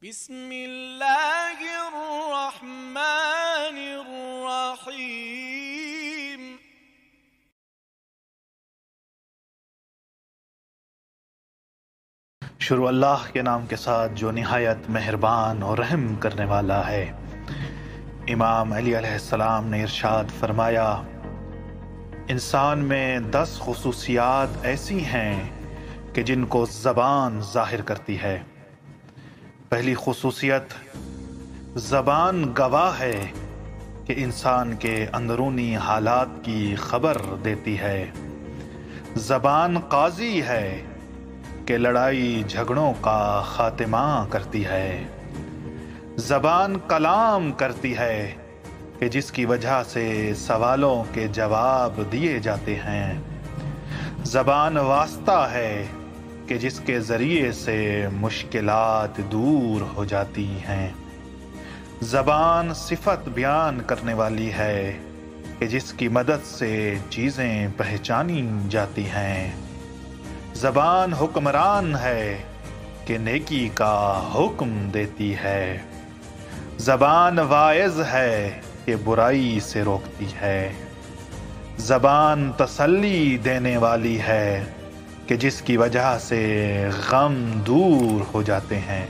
بسم اللہ الرحمن الرحیم۔ شروع اللہ کے نام کے ساتھ جو نہایت مہربان اور رحم کرنے والا ہے۔ امام علی علیہ السلام نے ارشاد فرمایا، انسان میں 10 خصوصیات ایسی ہیں کہ جن کو زبان ظاہر کرتی ہے۔ پہلی خصوصیت، زبان گواہ ہے کہ انسان کے اندرونی حالات کی خبر دیتی ہے۔ زبان قاضی ہے کہ لڑائی جھگڑوں کا خاتمہ کرتی ہے۔ زبان کلام کرتی ہے کہ جس کی وجہ سے سوالوں کے جواب دیے جاتے ہیں۔ زبان واسطہ ہے کہ جس کے ذریعے سے مشکلات دور ہو جاتی ہیں۔ زبان صفت بیان کرنے والی ہے کہ جس کی مدد سے چیزیں پہچانی جاتی ہیں۔ زبان حکمران ہے کہ نیکی کا حکم دیتی ہے۔ زبان واعظ ہے کہ برائی سے روکتی ہے۔ زبان تسلی دینے والی ہے کہ جس کی وجہ سے غم دور ہو جاتے ہیں۔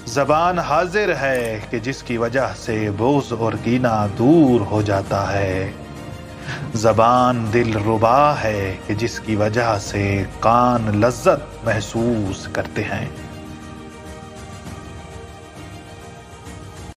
زبان حاضر ہے کہ جس کی وجہ سے بغض اور کینہ دور ہو جاتا ہے۔ زبان دل ربا ہے کہ جس کی وجہ سے کان لذت محسوس کرتے ہیں۔